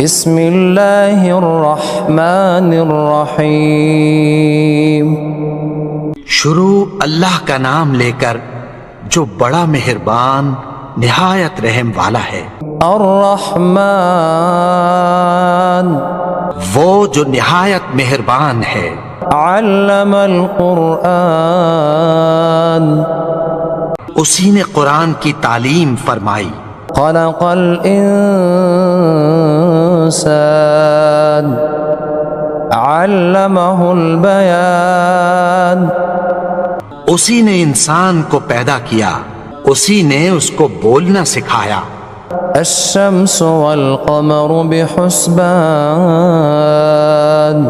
بسم اللہ الرحمن الرحیم شروع اللہ کا نام لے کر جو بڑا مہربان نہایت رحم والا ہے۔ الرحمن وہ جو نہایت مہربان ہے۔ علم القرآن اسی نے قرآن کی تعلیم فرمائی۔ خلق الانسان علمہ البیان اسی نے انسان کو پیدا کیا، اسی نے اس کو بولنا سکھایا۔ الشمس والقمر بحسبان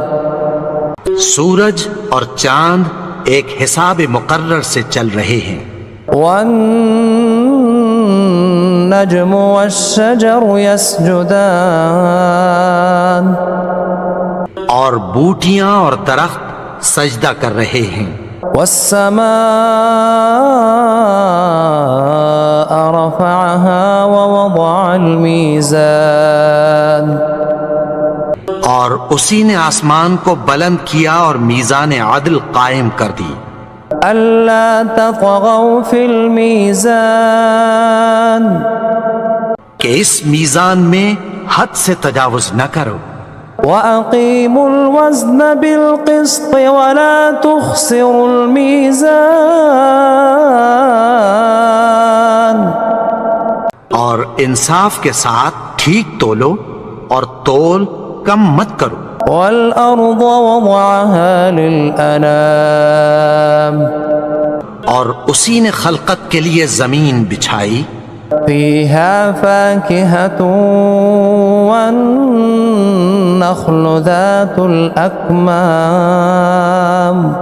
سورج اور چاند ایک حساب مقرر سے چل رہے ہیں۔ والنجم والشجر يسجدان اور بوٹیاں اور درخت سجدہ کر رہے ہیں۔ والسماء رفعها ووضع الميزان اور اسی نے آسمان کو بلند کیا اور میزان عدل قائم کر دی۔ ألا تطغوا في الميزان کہ اس میزان میں حد سے تجاوز نہ کرو۔ وأقيموا الوزن بالقسط ولا تخسروا الميزان اور انصاف کے ساتھ ٹھیک تولو اور تول کم مت کرو۔ والأرض وضعها للأنام اور اسی نے خلقت کے لیے زمین بچھائی۔ فيها فاكهة والنخل ذات الأكمام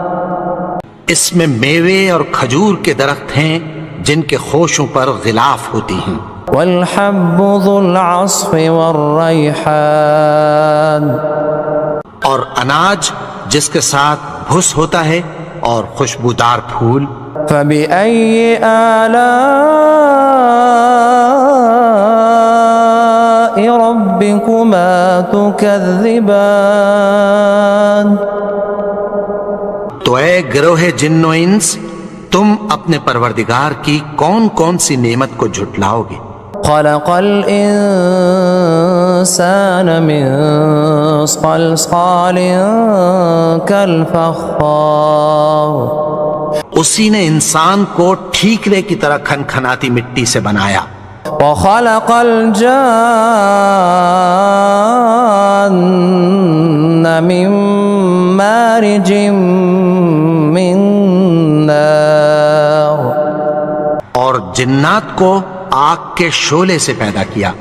اس میں میوے اور کھجور کے درخت ہیں جن کے خوشوں پر غلاف ہوتی ہیں۔ والحب ذو العصف والريحان اور اناج جس کے ساتھ بھس ہوتا ہے اور خوشبودار پھول۔ فبأي آلاء ربكما تكذبان تو اے گروہ جن و انس، تم اپنے پروردگار کی کون کون سی نعمت کو جھٹلاؤ گے؟ خلق الإنسان من صلصال كالفخار اسی نے انسان کو ٹھیکرے کی طرح کھنکھناتی مٹی سے بنایا۔ وخلق الجان من مارج من نار اور جنات کو آگ کے شعلے سے پیدا کیا۔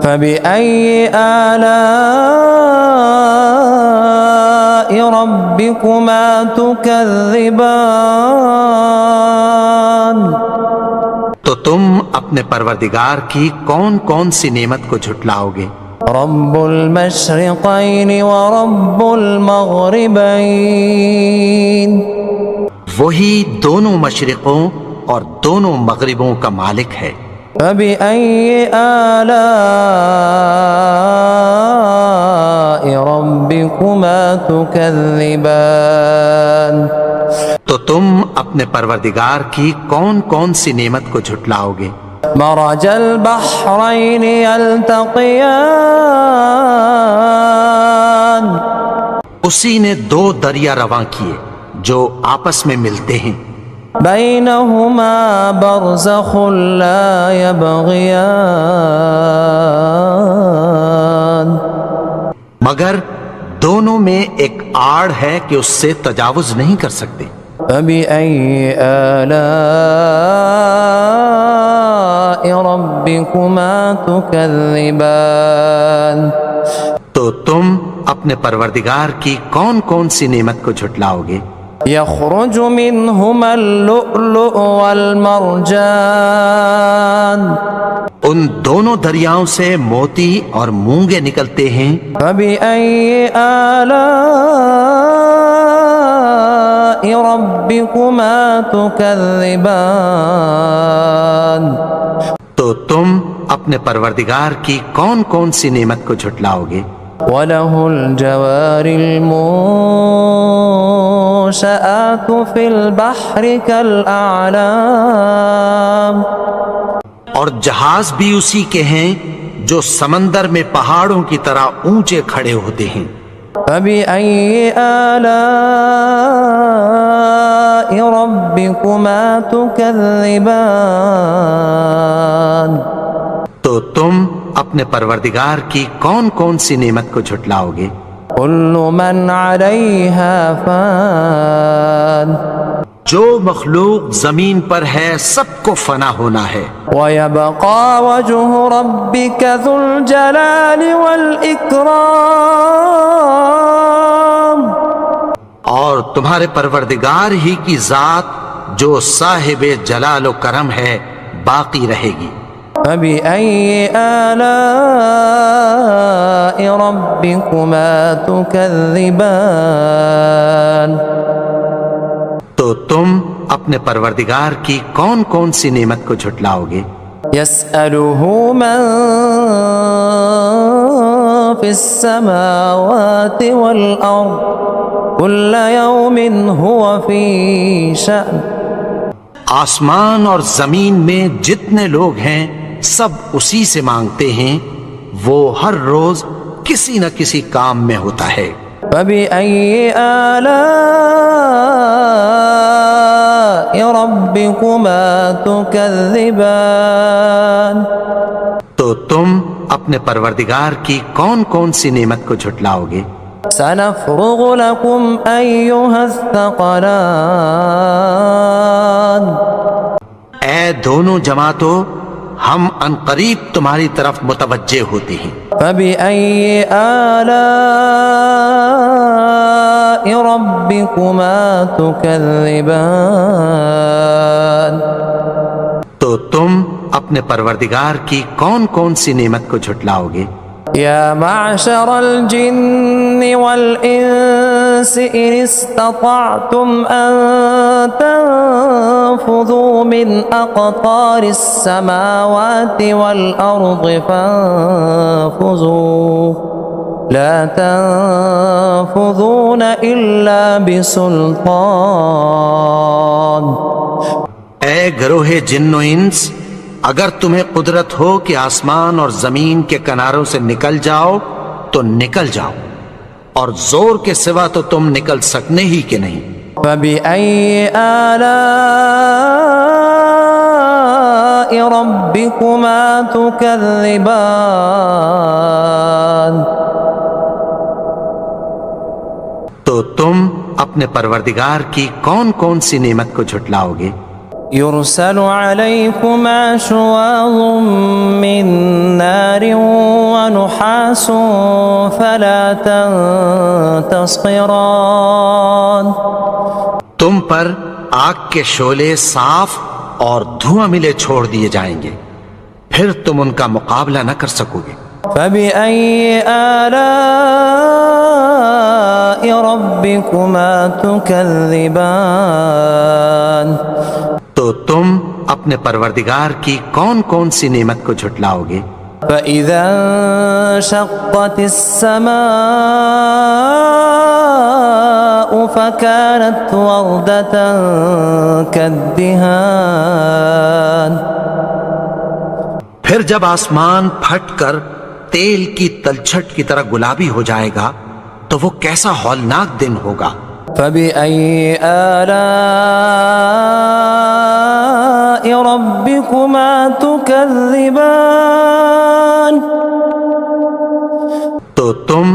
فبأي آلاء ربكما تكذبان تو تم اپنے پروردگار کی کون کون سی نعمت کو جھٹلاؤ گے؟ رب المشرقين ورب المغربين وہی دونوں مشرقوں اور دونوں مغربوں کا مالک ہے۔ فبأي آلاء ربكما تكذبان تو تم اپنے پروردگار کی کون کون سی نعمت کو جھٹلاؤ گے؟ مرج البحرين يلتقيان اسی نے دو دریا رواں کیے جو آپس میں ملتے ہیں۔ بينهما برزخ لا يبغيان مگر دونوں میں ایک آڑ ہے کہ اس سے تجاوز نہیں کر سکتے۔ فبأي آلاء ربكما تكذبان تو تم اپنے پروردگار کی کون کون سی نعمت کو جھٹلاؤ گے؟ يخرج منهما اللؤلؤ والمرجان ان دونوں دریاؤں سے موتی اور مونگے نکلتے ہیں۔ فبأي آلاء ربكما تكذبان تو تم اپنے پروردگار کی کون کون سی نعمت کو جھٹلاؤ گے؟ وَلَهُ الْجَوَارِ الْمُنشَآتُ فِي الْبَحْرِ كَالْأَعْلَامِ، اور جہاز بھی اسی کے ہیں جو سمندر میں پہاڑوں کی طرح اونچے کھڑے ہوتے ہیں۔ فَبِأَيِّ آلَاءِ رَبِّكُمَا تُكَذِّبَانِ، تو تم اپنے پروردگار کی کون کون سی نعمت کو جھٹلاؤ گے؟ كُلُّ مَنْ عَلَيْهَا فَانٍ، جو مخلوق زمین پر ہے سب کو فنا ہونا ہے، وَيَبْقَى وَجْهُ رَبِّكَ ذُو الْجَلَالِ وَالْإِكْرَامِ، اور تمہارے پروردگار ہی کی ذات جو صاحب جلال و کرم ہے باقی رہے گی۔ فَبِأَيِّ آلَاءِ رَبِّكُمَا تُكَذِّبَانِ، تو تم اپنے پروردگار کی کون کون سی نعمت کو جھٹلاؤ گے؟ يَسْأَلُهُ مَن فِي السَّمَاوَاتِ وَالْأَرْضِ كُلَّ يَوْمٍ هُوَ فِي شَأْنٍ، آسمان اور زمین میں جتنے لوگ ہیں سب اسی سے مانگتے ہیں، وہ ہر روز کسی نہ کسی کام میں ہوتا ہے۔ فَبِأَيِّ آلَاءِ رَبِّكُمَا تُكَذِّبَانِ، تو تم اپنے پروردگار کی کون کون سی نعمت کو جھٹلاؤ گے؟ سَنَفْرُغُ لَكُمْ أَيُّهَ الثَّقَلَانِ، اے دونوں جماعتوں، ہم عنقریب تمہاری طرف متوجہ ہوتے ہیں۔ فَبِأَيِّ آلَاءِ رَبِّكُمَا تُكَذِّبَانِ، تو تم اپنے پروردگار کی کون کون سی نعمت کو جھٹلاؤ گے؟ يا معشر الجن والإنس إن استطعتم أن تنفذوا من أقطار السماوات والأرض فانفذوا لا تنفذون إلا بسلطان۔ اے گروہ جن و انس، اگر تمہیں قدرت ہو کہ آسمان اور زمین کے کناروں سے نکل جاؤ تو نکل جاؤ، اور زور کے سوا تو تم نکل سکنے ہی کہ نہیں۔ فَبِأَيِّ آلَاءِ رَبِّكُمَا تُكَذِّبَانِ، تو تم اپنے پروردگار کی کون کون سی نعمت کو جھٹلاؤ گے؟ يرسل عليكما شواظ من نار ونحاس فلا تنتصران، تم پر آگ کے شعلے صاف اور دھواں ملے چھوڑ دیے جائیں گے، پھر تم ان کا مقابلہ نہ کر سکو گے۔ فَبِأَيِّ آلَاءِ رَبِّكُمَا تُكَذِّبَانِ، تو تم اپنے پروردگار کی کون کون سی نعمت کو جھٹلاؤ گے؟ فَإِذَا انشَقَّتِ السَّمَاءُ فَكَانَتْ وَرْدَةً كَالدِّهَانِ، پھر جب آسمان پھٹ کر تیل کی تلچھٹ کی طرح گلابی ہو جائے گا تو وہ کیسا ہولناک دن ہوگا۔ فَبِأَيِّ آلَاءِ رَبِّكُمَا تُكَذِّبَانِ، تو تم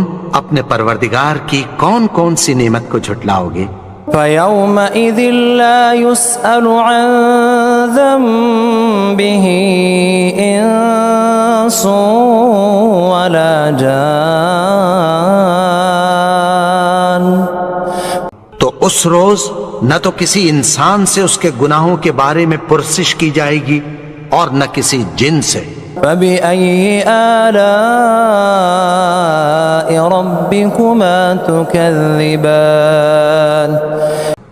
اپنے پروردگار کی کون کون سی نعمت کو جھٹلاؤ گے؟ فَيَوْمَئِذٍ لَا يُسْأَلُ عَنْ ذَنبِهِ إِنسٌ وَلَا جَانٌ، تو اس روز نہ تو کسی انسان سے اس کے گناہوں کے بارے میں پرسش کی جائے گی اور نہ کسی جن سے۔ فَبِأَيِّ آلَاءِ رَبِّكُمَا تُكَذِّبَانِ،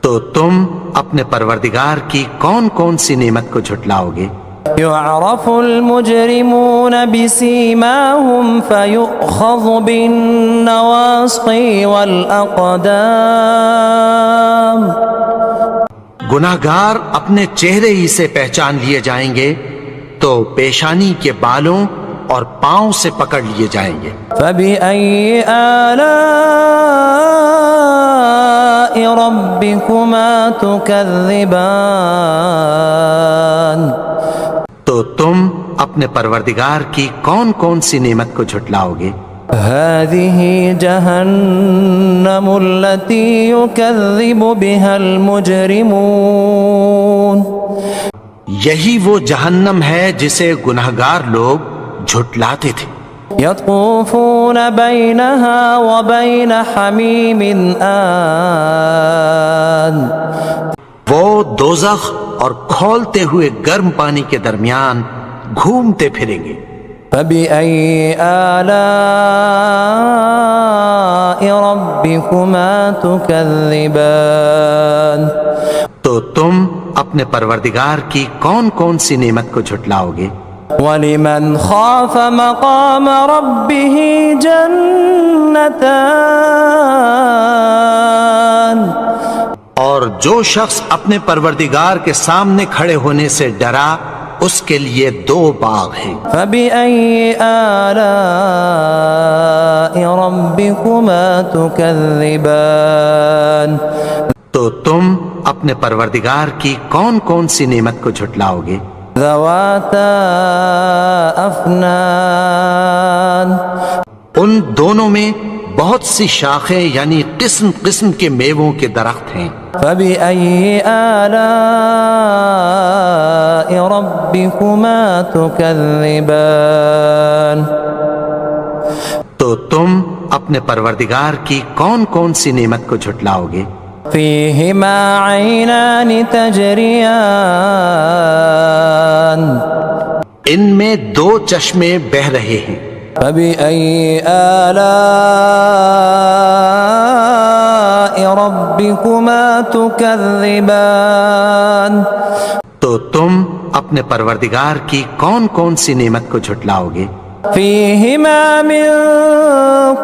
تو تم اپنے پروردگار کی کون کون سی نعمت کو جھٹلاؤ گے؟ يعرف المجرمون بسيماهم فيؤخذ بالنواصي والأقدام گناہگار اپنے چہرے ہی سے پہچان لیے جائیں گے تو پیشانی کے بالوں اور پاؤں سے پکڑ لیے جائیں گے۔ فبأي آلاء ربكما تكذبان تو تم اپنے پروردگار کی کون کون سی نعمت کو جھٹلاؤ گے؟ هذه جهنم التي يكذب بها المجرمون یہی وہ جہنم ہے جسے گناہگار لوگ جھٹلاتے تھے۔ يطوفون بينها وبين حميم آن وہ دوزخ اور کھولتے ہوئے گرم پانی کے درمیان گھومتے پھریں گے۔ فبأي آلاء ربكما تكذبان تو تم اپنے پروردگار کی کون کون سی نعمت کو جھٹلاؤ گے؟ وَلِمَنْ خَافَ مَقَامَ رَبِّهِ جَنَّتَانِ اور جو شخص اپنے پروردگار کے سامنے کھڑے ہونے سے ڈرا اس کے لیے 2 باغ ہیں۔ فَبِأَيِّ آلَاءِ رَبِّكُمَا تُكَذِّبَانِ تو تم اپنے پروردگار کی کون کون سی نعمت کو جھٹلاؤ گے؟ ذَوَاتَا أَفْنَانٍ ان دونوں میں بہت سی شاخیں یعنی قسم قسم کے میووں کے درخت ہیں۔ فَبِأَيِّ آلَاءِ رَبِّكُمَا تُكَذِّبَانِ تو تم اپنے پروردگار کی کون کون سی نعمت کو جھٹلاؤ گے؟ فِيهِمَا عَيْنَانِ تَجْرِيَانِ ان میں 2 چشمے بہہ رہے ہیں۔ فَبِأَيِّ آلَاءِ رَبِّكُمَا تُكَذِّبَانِ تو تم اپنے پروردگار کی کون کون سی نعمت کو جھٹلاؤ گے؟ فِيهِمَا مِن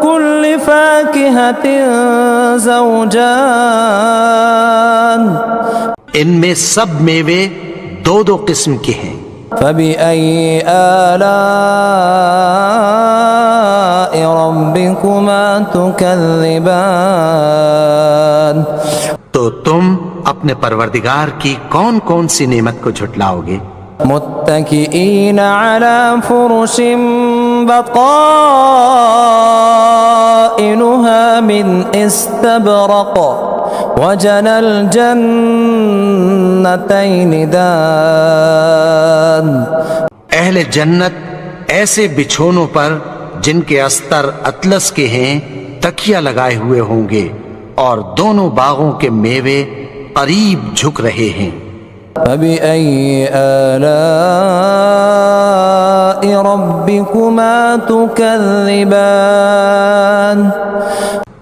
كُلِّ فَاكِهَةٍ زَوْجَانِ ان میں سب میوے 2 قسم کے ہیں۔ فَبِأَيِّ آلَاءِ رَبِّكُمَا تُكَذِّبَانِ تو تم اپنے پروردگار کی کون کون سی نعمت کو جھٹلاؤ گے؟ متكئين على فرش بطائنها من استبرق وجنى الجنتين دان اہل جنت ایسے بچھونوں پر جن کے استر اطلس کے ہیں تکیہ لگائے ہوئے ہوں گے اور دونوں باغوں کے میوے قریب جھک رہے ہیں۔ فَبِأَيِّ آلَاءِ رَبِّكُمَا تُكَذِّبَانِ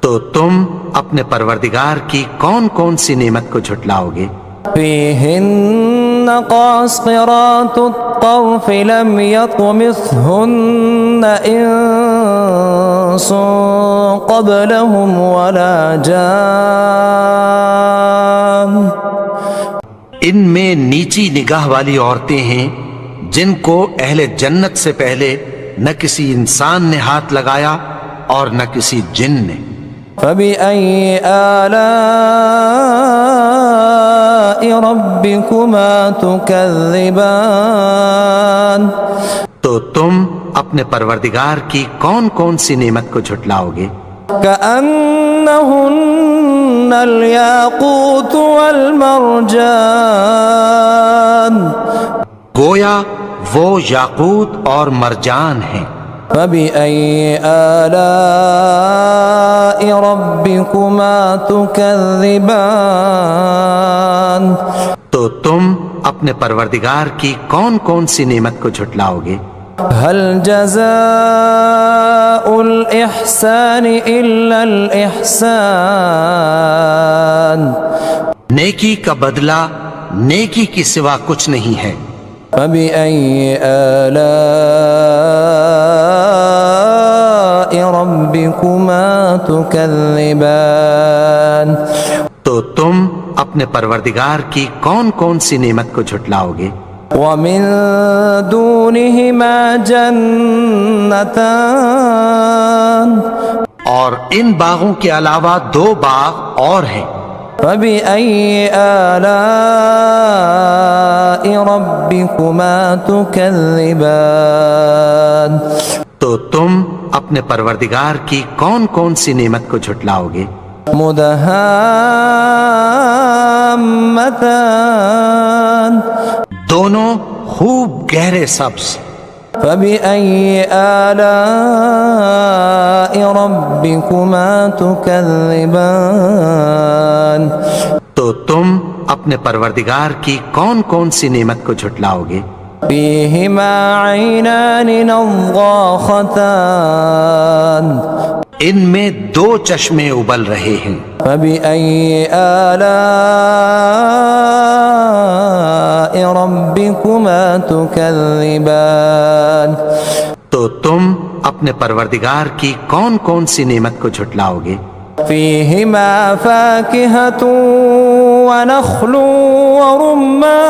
تو تم اپنے پروردگار کی کون کون سی نعمت کو جھٹلاؤ گے؟ فِيهِنَّ قَاصِرَاتُ الطَّرْفِ لَمْ يَطْمِثْهُنَّ إِنسٌ قَبْلَهُمْ وَلَا جَانٌّ ان میں نیچی نگاہ والی عورتیں ہیں جن کو اہل جنت سے پہلے نہ کسی انسان نے ہاتھ لگایا اور نہ کسی جن نے۔ فَبِأَيِّ آلَاءِ رَبِّكُمَا تُكَذِّبَانِ تو تم اپنے پروردگار کی کون کون سی نعمت کو جھٹلاؤ گے؟ كأنهن الياقوت والمرجان گویا وہ یاقوت اور مرجان ہیں۔ فَبِأَيِّ آلَاءِ رَبِّكُمَا تُكَذِّبَانِ تو تم اپنے پروردگار کی کون کون سی نعمت کو جھٹلاؤ گے؟ هل جزاء الإحسان إلا الإحسان نیکی کا بدلہ نیکی کی سوا کچھ نہیں ہے۔ فبأي آلاء ربكما تكذبان تو تم اپنے پروردگار کی کون کون سی نعمت کو جھٹلاؤ گے؟ ومن دونهما جنتان اور ان باغوں کے علاوہ 2 باغ اور ہیں۔ فبأي آلاء ربكما تكذبان تو تم اپنے پروردگار کی کون کون سی نعمت کو جھٹلاؤ گے؟ مدہامتان دونوں خوب گہرے سبز۔ فبأي آلاء ربكما تكذبان تو تم اپنے پروردگار کی کون کون سی نعمت کو جھٹلاؤ گے؟ فيهما عينان نضاختان ان میں 2 چشمے ابل رہے ہیں۔ فبأي آلاء ربكما تكذبان تو تم اپنے پروردگار کی کون کون سی نعمت کو جھٹلاؤ گے؟ فيهما فاكهة ونخل ورمان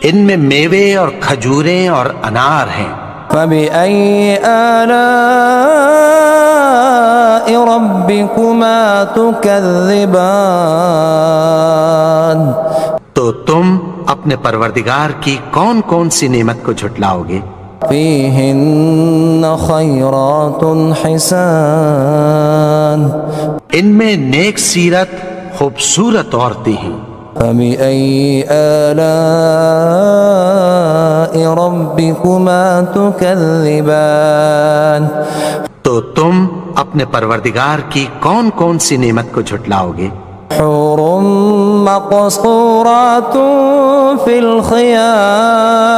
ان میں میوے اور کھجوریں اور انار ہیں۔ فبأي آلاء ربكما تكذبان تو تم اپنے پروردگار کی کون کون سی نعمت کو جھٹلاؤ گے؟ فيهن خيرات حسان ان میں نیک سیرت خوبصورت عورتیں ہیں۔ فبأي آلاء ربكما تكذبان تو تم اپنے پروردگار کی کون کون سی نعمت کو جھٹلاؤ گے؟ حور مقصورات في الخيام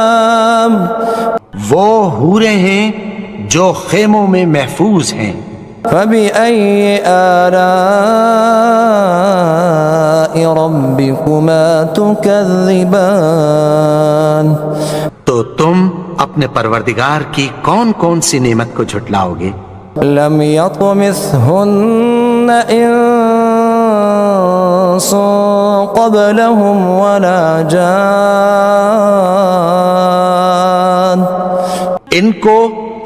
وہ حوریں ہیں جو خیموں میں محفوظ ہیں۔ فبأي آلاء ربكما تكذبان تو تم اپنے پروردگار کی کون کون سی نعمت کو جھٹلاؤ گے؟ لم يطمثهن إنس قبلهم ولا جان ان کو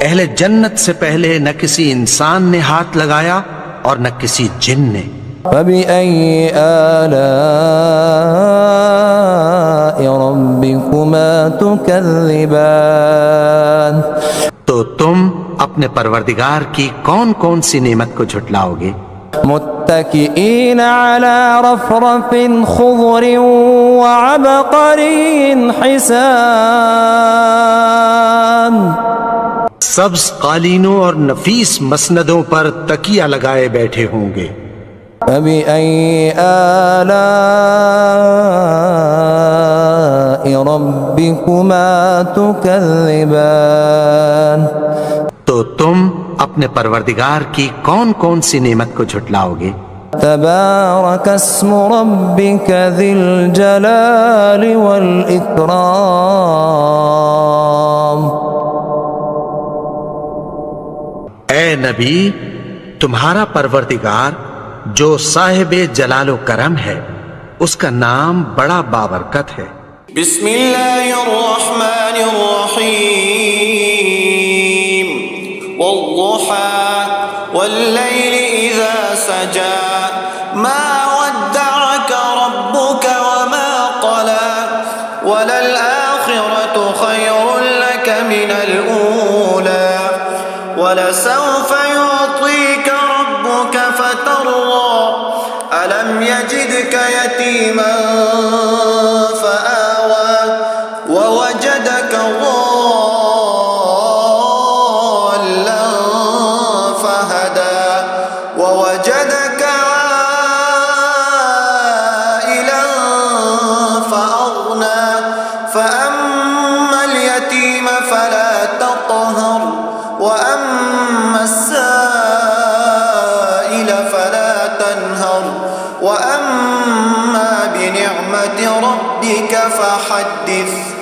اہل جنت سے پہلے نہ کسی انسان نے ہاتھ لگایا اور نہ کسی جن نے۔ فبأي آلاء ربكما تكذبان تو تم اپنے پروردگار کی کون کون سی نعمت کو جھٹلاؤ گے؟ متكئين على رفرف خضر وعبقري حسان سبز قالینوں اور نفیس مسندوں پر تکیہ لگائے بیٹھے ہوں گے۔ فبأي آلاء ربكما تكذبان تو تم اپنے پروردگار کی کون کون سی نعمت کو جھٹلاؤ گے؟ تبارك اسم ربك ذي الجلال والإكرام اے نبی، تمہارا پروردگار جو صاحب جلال و کرم ہے، اس کا نام بڑا بابرکت ہے۔ بسم اللہ الرحمن الرحیم والضحى واللیل اذا سجى ما ودعك ربك وما قلى وللآخرة خير لك من الأولى ولسوف يعطيك ربك فترضى ألم يجدك يتيما فآوى ووجدك ضالا فهدى ووجدك عائلا فأغنى فأما اليتيم فلا تقهر وأما السائل فلا تنهر وأما بنعمة ربك ربك فحدث